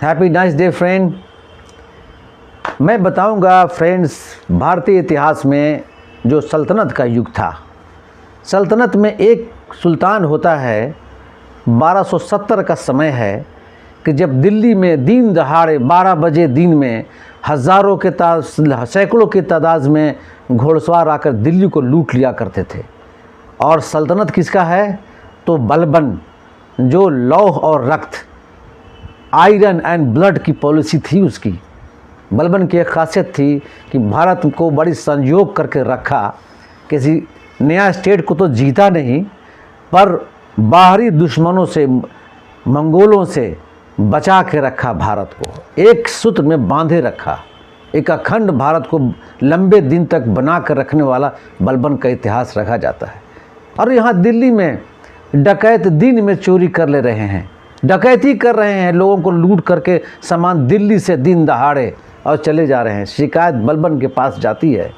Happy nice day friend. मैं बताऊंगा friends, भारतीय इतिहास में जो सल्तनत का युग था, सल्तनत में एक सुल्तान होता है। 1270 का समय है कि जब दिल्ली में दिन दहाड़े 12 बजे दिन में हज़ारों के सैकड़ों की तादाद में घोड़सवार आकर दिल्ली को लूट लिया करते थे। और सल्तनत किसका है? तो बलबन, जो लौह और रक्त, आयरन एंड ब्लड की पॉलिसी थी उसकी। बलबन की एक खासियत थी कि भारत को बड़ी संयोग करके रखा। किसी नया स्टेट को तो जीता नहीं, पर बाहरी दुश्मनों से, मंगोलों से बचा के रखा भारत को, एक सूत्र में बांधे रखा। एक अखंड भारत को लंबे दिन तक बना कर रखने वाला बलबन का इतिहास रखा जाता है। और यहाँ दिल्ली में डकैत दिन में चोरी कर ले रहे हैं, डकैती कर रहे हैं, लोगों को लूट करके सामान दिल्ली से दिन दहाड़े और चले जा रहे हैं। शिकायत बलबन के पास जाती है।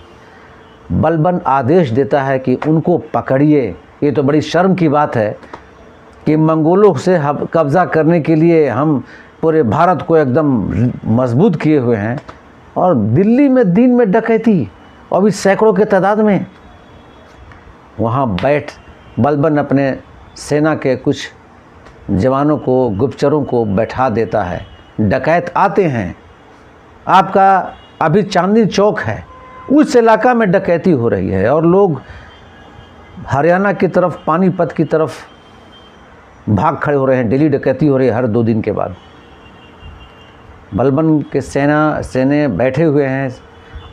बलबन आदेश देता है कि उनको पकड़िए। ये तो बड़ी शर्म की बात है कि मंगोलों से कब्ज़ा करने के लिए हम पूरे भारत को एकदम मजबूत किए हुए हैं, और दिल्ली में दिन में डकैती, और भी सैकड़ों के तादाद में। वहाँ बैठ बलबन अपने सेना के कुछ जवानों को, गुप्तचरों को बैठा देता है। डकैत आते हैं। आपका अभी चांदनी चौक है, उस इलाका में डकैती हो रही है, और लोग हरियाणा की तरफ, पानीपत की तरफ भाग खड़े हो रहे हैं। डेली डकैती हो रही है हर 2 दिन के बाद। बलबन के सेने बैठे हुए हैं,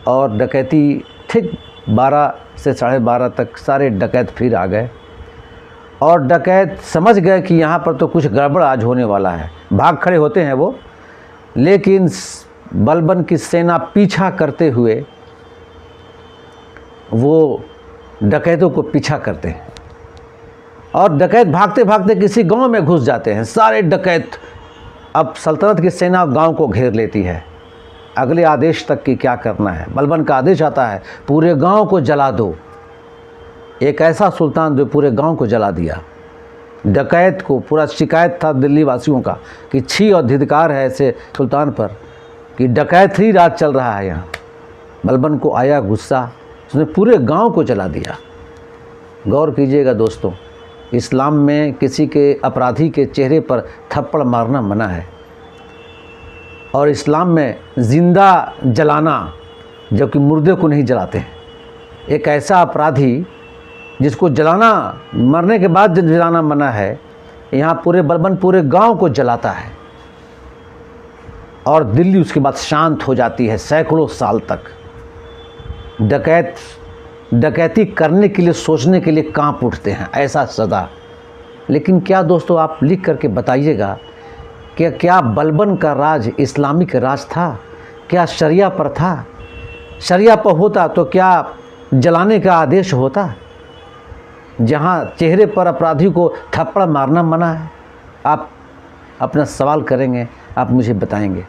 और डकैती ठीक 12 से 12:30 तक सारे डकैत फिर आ गए। और डकैत समझ गए कि यहाँ पर तो कुछ गड़बड़ आज होने वाला है। भाग खड़े होते हैं वो, लेकिन बलबन की सेना पीछा करते हुए वो डकैतों को पीछा करते हैं, और डकैत भागते भागते किसी गांव में घुस जाते हैं। सारे डकैत, अब सल्तनत की सेना गांव को घेर लेती है। अगले आदेश तक कि क्या करना है। बलबन का आदेश आता है, पूरे गांव को जला दो। एक ऐसा सुल्तान जो पूरे गांव को जला दिया। डकैत को पूरा शिकायत था दिल्ली वासियों का कि छी और धिक्कार है ऐसे सुल्तान पर कि डकैत ही राज चल रहा है यहाँ। बलबन को आया गुस्सा, उसने पूरे गांव को जला दिया। गौर कीजिएगा दोस्तों, इस्लाम में किसी के अपराधी के चेहरे पर थप्पड़ मारना मना है, और इस्लाम में जिंदा जलाना, जबकि मुर्दे को नहीं जलाते हैं। एक ऐसा अपराधी जिसको जलाना, मरने के बाद जलाना मना है, यहाँ पूरे बलबन पूरे गांव को जलाता है, और दिल्ली उसके बाद शांत हो जाती है सैकड़ों साल तक। डकैती करने के लिए, सोचने के लिए कांप उठते हैं, ऐसा सदा। लेकिन क्या दोस्तों, आप लिख करके बताइएगा कि क्या बलबन का राज इस्लामिक राज था? क्या शरिया पर था? शरिया पर होता तो क्या जलाने का आदेश होता? जहाँ चेहरे पर अपराधी को थप्पड़ मारना मना है। आप अपना सवाल करेंगे, आप मुझे बताएंगे।